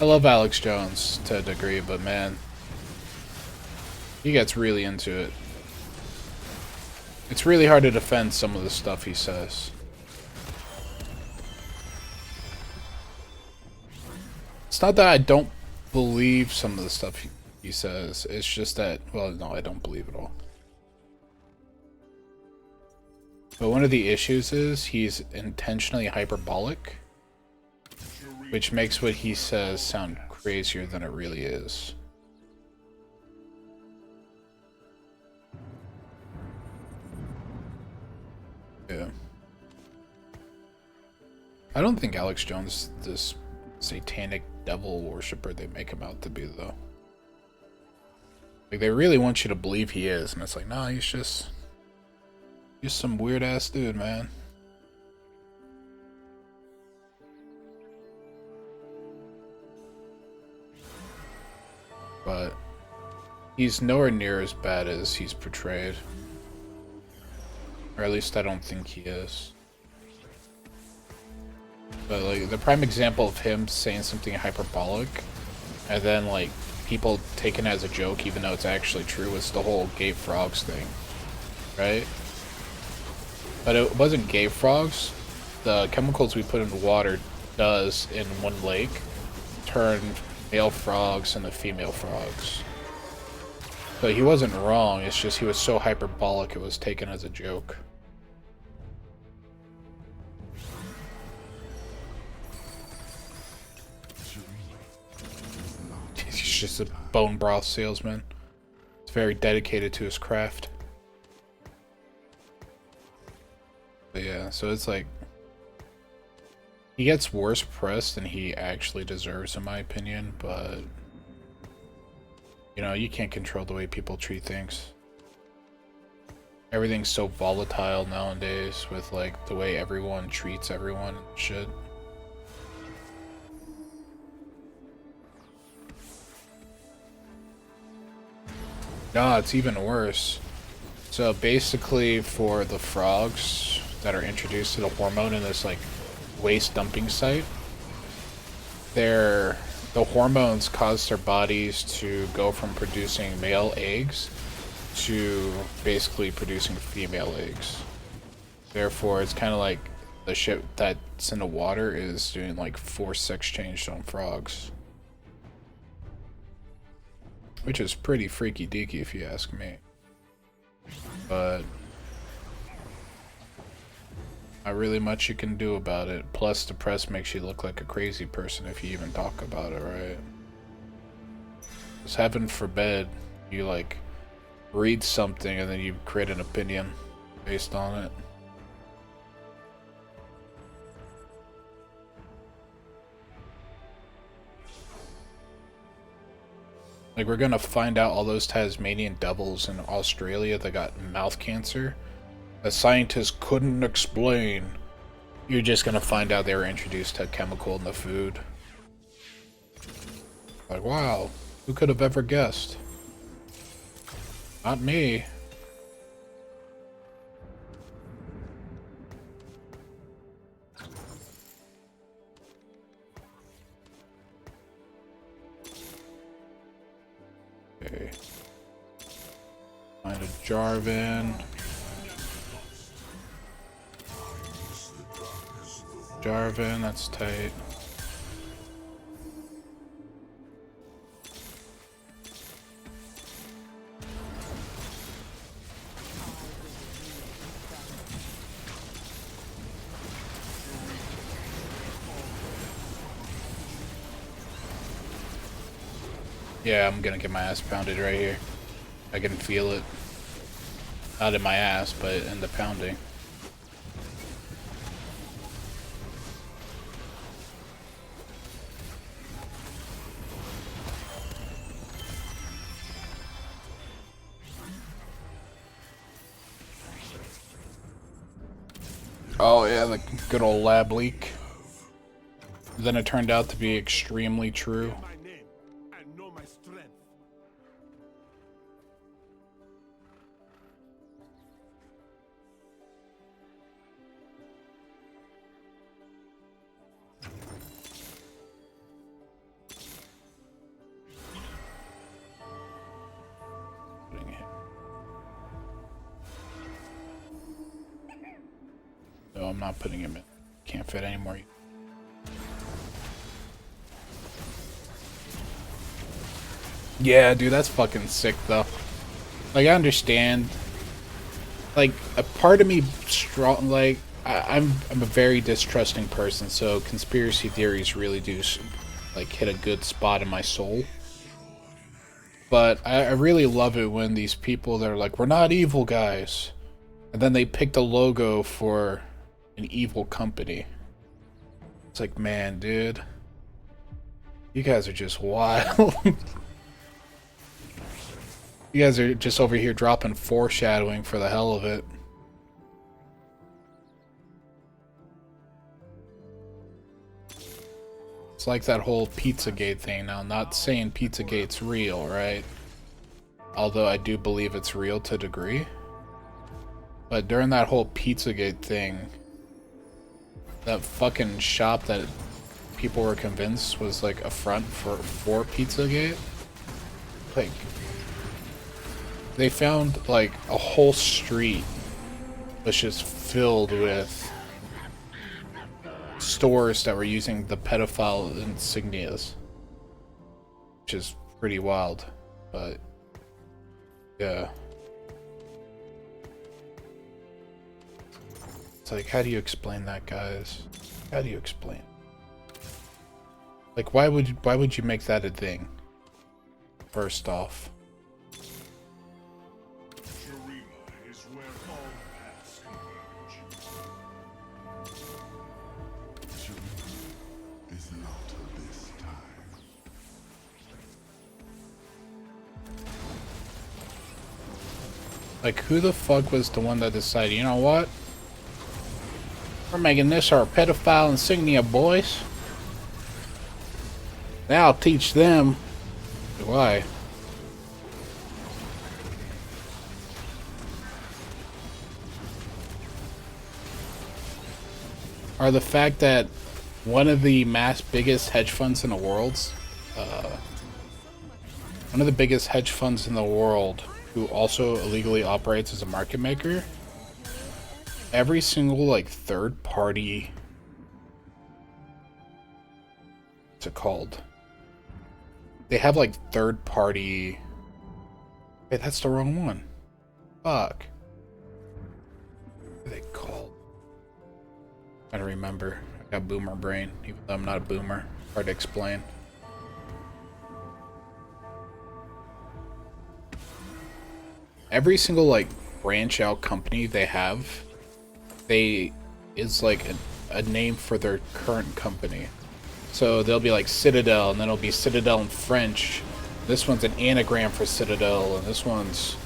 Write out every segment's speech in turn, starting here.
I love Alex Jones to a degree, but man, he gets really into it. It's really hard to defend some of the stuff he says. It's not that I don't believe some of the stuff he says. It's just that, well, no, I don't believe it all. But one of the issues is he's intentionally hyperbolic, which makes what he says sound crazier than it really is. Yeah. I don't think Alex Jones is this satanic devil worshiper they make him out to be, though. Like, they really want you to believe he is, and it's like, nah, he's just some weird ass dude, man. But he's nowhere near as bad as he's portrayed. Or at least I don't think he is. But like the prime example of him saying something hyperbolic and then like people taking it as a joke even though it's actually true was the whole gay frogs thing. Right? But it wasn't gay frogs. The chemicals we put into water does in one lake turn male frogs into female frogs. So he wasn't wrong, it's just he was so hyperbolic it was taken as a joke. He's just a bone broth salesman. He's very dedicated to his craft. But yeah, so it's like he gets worse press than he actually deserves in my opinion, but you know, you can't control the way people treat things. Everything's so volatile nowadays with like the way everyone treats everyone and shit. No, it's even worse. So basically for the frogs that are introduced to the hormone in this like waste dumping site, the hormones cause their bodies to go from producing male eggs to basically producing female eggs. Therefore, it's kind of like the shit that's in the water is doing like forced sex change on frogs. Which is pretty freaky deaky if you ask me. But not really much you can do about it. Plus, the press makes you look like a crazy person if you even talk about it, right? Because heaven forbid you like read something and then you create an opinion based on it. Like, we're gonna find out all those Tasmanian devils in Australia that got mouth cancer that scientists couldn't explain. You're just gonna find out they were introduced to a chemical in the food. Like, wow, who could have ever guessed? Not me. Okay. Find a Jarvan. Jarvan, that's tight. Yeah, I'm gonna get my ass pounded right here. I can feel it. Not in my ass, but in the pounding. Oh yeah, the good old lab leak. Then it turned out to be extremely true. No, I'm not putting him in. Can't fit anymore. Yeah, dude, that's fucking sick, though. Like, I understand. Like, a part of me strong, like, I'm a very distrusting person, so conspiracy theories really do, like, hit a good spot in my soul. But I really love it when these people that are like, we're not evil guys. And then they picked a logo for an evil company. It's like, man, dude. You guys are just wild. You guys are just over here dropping foreshadowing for the hell of it. It's like that whole Pizzagate thing. Now, I'm not saying Pizzagate's real, right? Although I do believe it's real to a degree. But during that whole Pizzagate thing, that fucking shop that people were convinced was like a front for Pizzagate, like, they found like a whole street was just filled with stores that were using the pedophile insignias, which is pretty wild. But yeah, it's like, how do you explain that, guys? How do you explain? Like, why would you make that a thing? First off. Like, who the fuck was the one that decided, you know what? We're making this our pedophile insignia, boys. Now I'll teach them. Why? Or the fact that one of the biggest hedge funds in the world, one of the biggest hedge funds in the world, who also illegally operates as a market maker, every single like third party, what's it called? They have like third party. Wait, that's the wrong one. Fuck. What are they called? I don't remember. I got boomer brain, even though I'm not a boomer. Hard to explain. Every single like branch out company they have, is like a name for their current company. So they'll be like Citadel, and then it'll be Citadel in French. This one's an anagram for Citadel, and this one's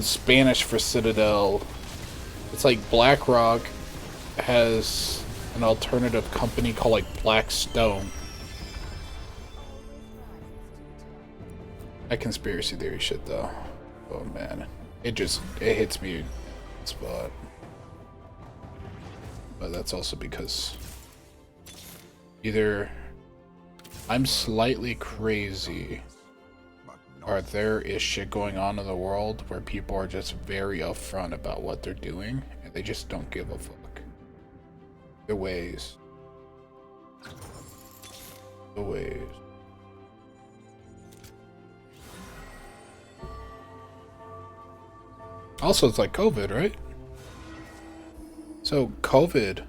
Spanish for Citadel. It's like BlackRock has an alternative company called like Blackstone. That conspiracy theory shit though. Oh man. It hits me in the spot. But that's also because either I'm slightly crazy, or there is shit going on in the world where people are just very upfront about what they're doing and they just don't give a fuck. The ways. The ways. Also, it's like COVID, right? So, COVID,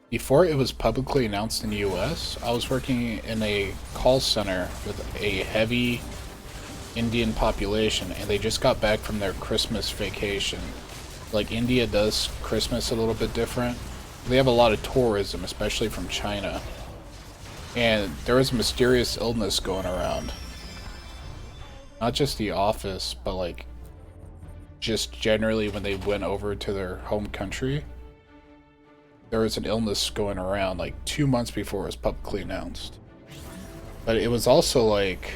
before it was publicly announced in the US, I was working in a call center with a heavy Indian population, and they just got back from their Christmas vacation. Like, India does Christmas a little bit different. They have a lot of tourism, especially from China. And there was a mysterious illness going around. Not just the office, but like, just generally when they went over to their home country, there was an illness going around like 2 months before it was publicly announced. But it was also like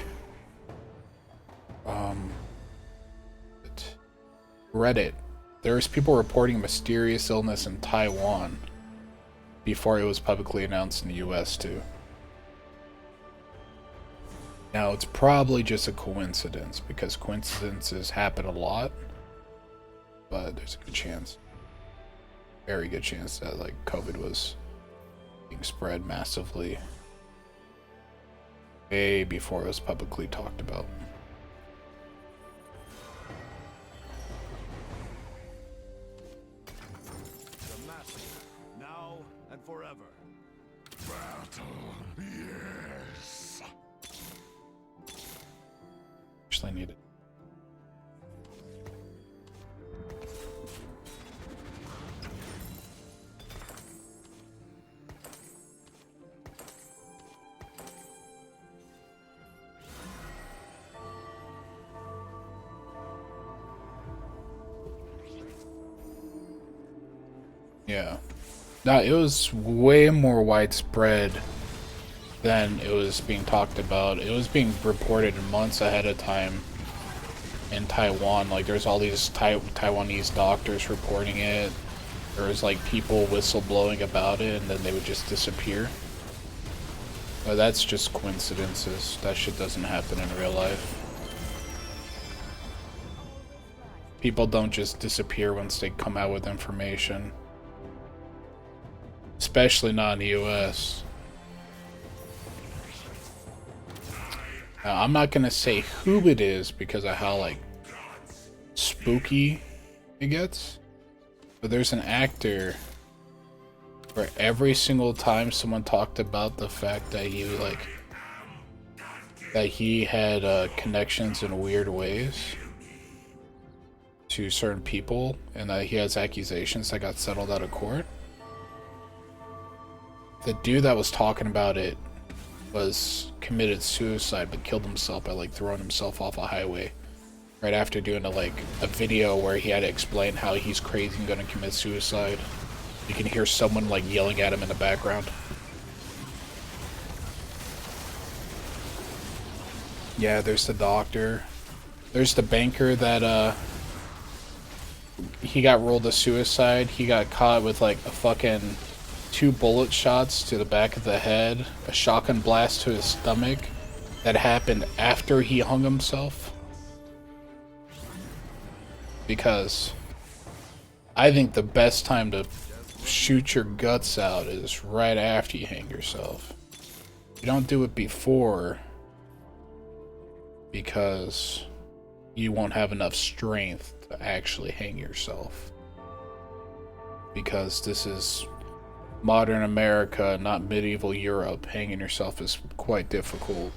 Reddit. There's people reporting mysterious illness in Taiwan before it was publicly announced in the US too. Now it's probably just a coincidence because coincidences happen a lot, but there's a good chance. very good chance that like COVID was being spread massively way before it was publicly talked about. The master, now and forever. Battle, yes. Actually, I need it. Yeah. No, it was way more widespread than it was being talked about. It was being reported months ahead of time in Taiwan. Like, there's all these Taiwanese doctors reporting it. There was, like, people whistleblowing about it, and then they would just disappear. But that's just coincidences. That shit doesn't happen in real life. People don't just disappear once they come out with information. Especially not in the US. Now, I'm not gonna say who it is because of how, like, spooky it gets. But there's an actor where every single time someone talked about the fact that he, like, that he had connections in weird ways to certain people, and that he has accusations that got settled out of court. The dude that was talking about it was committed suicide but killed himself by like throwing himself off a highway right after doing a video where he had to explain how he's crazy and gonna commit suicide. You can hear someone like yelling at him in the background. Yeah, there's the doctor. There's the banker that he got ruled a suicide. He got caught with like a fucking 2 bullet shots to the back of the head, a shotgun blast to his stomach that happened after he hung himself. Because I think the best time to shoot your guts out is right after you hang yourself. You don't do it before because you won't have enough strength to actually hang yourself. Because this is modern America, not medieval Europe. Hanging yourself is quite difficult.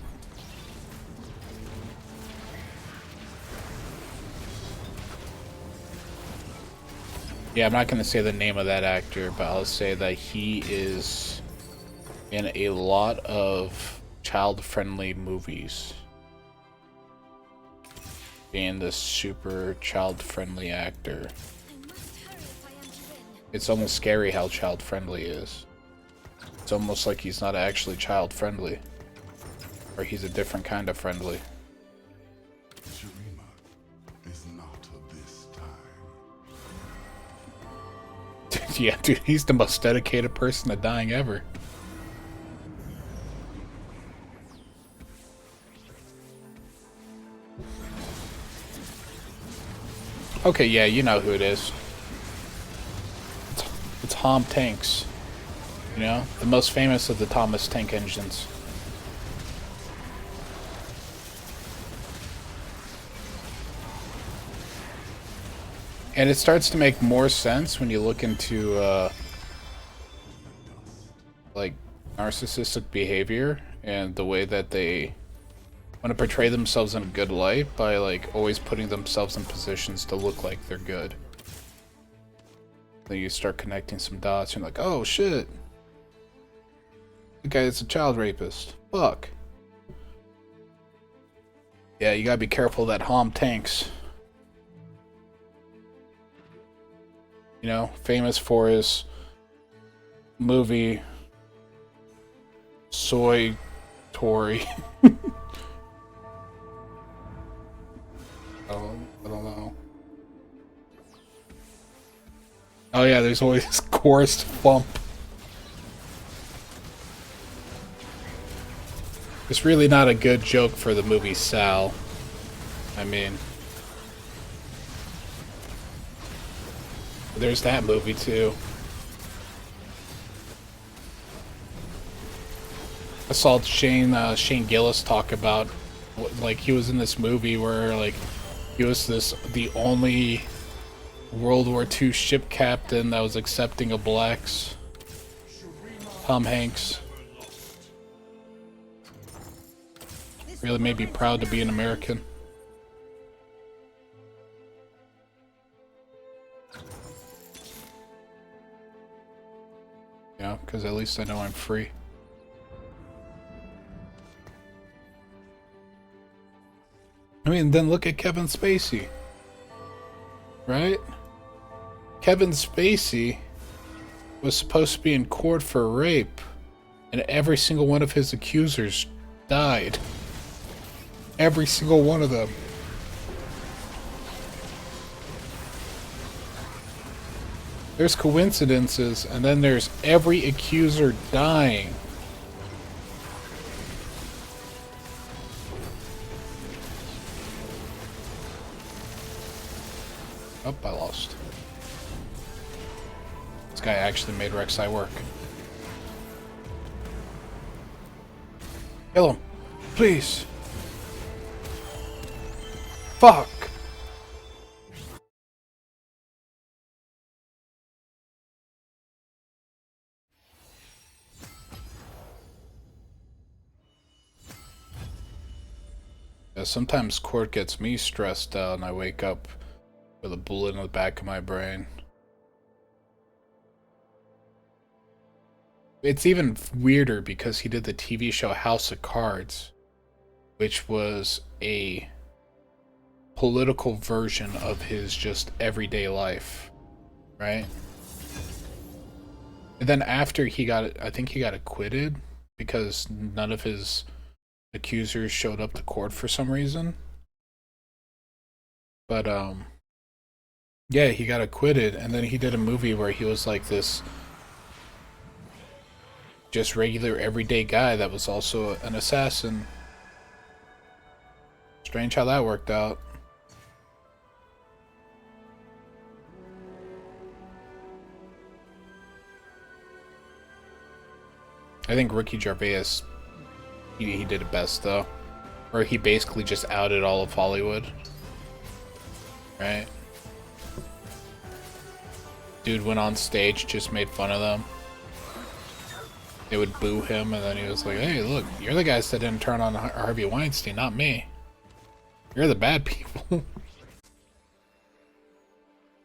Yeah, I'm not going to say the name of that actor, but I'll say that he is in a lot of child-friendly movies. Being this super child-friendly actor. It's almost scary how child-friendly he is. It's almost like he's not actually child-friendly. Or he's a different kind of friendly. Shurima is not of this time. Yeah, dude, he's the most dedicated person to dying ever. Okay, yeah, you know who it is. It's Tom Tanks. You know? The most famous of the Thomas Tank Engines. And it starts to make more sense when you look into, like, narcissistic behavior and the way that they want to portray themselves in a good light by, like, always putting themselves in positions to look like they're good. Then you start connecting some dots and you're like, oh shit, the guy is a child rapist. Fuck. Yeah, you gotta be careful of that Tom Tanks. You know, famous for his movie Soy Tory. I don't know. Oh yeah, there's always this chorus bump. It's really not a good joke for the movie Sal. I mean, there's that movie too. I saw Shane Gillis talk about, like, he was in this movie where, like, he was the only World War II ship captain that was accepting of blacks. Tom Hanks. Really made me proud to be an American. Yeah, because at least I know I'm free. I mean, then look at Kevin Spacey. Right? Kevin Spacey was supposed to be in court for rape, and every single one of his accusers died. Every single one of them. There's coincidences, and then there's every accuser dying. Oh, I lost. This guy actually made Rek'Sai work. Kill him. Please. Fuck. Yeah, sometimes court gets me stressed out and I wake up with a bullet in the back of my brain. It's even weirder because he did the TV show House of Cards, which was a political version of his just everyday life, right? And then after he got, I think he got acquitted because none of his accusers showed up to court for some reason. But yeah, he got acquitted, and then he did a movie where he was like this just regular everyday guy that was also an assassin. Strange how that worked out. I think Ricky Gervais, he did it best though. Where he basically just outed all of Hollywood. Right? Dude went on stage, just made fun of them. They would boo him, and then he was like, hey, look, you're the guys that didn't turn on Harvey Weinstein, not me. You're the bad people.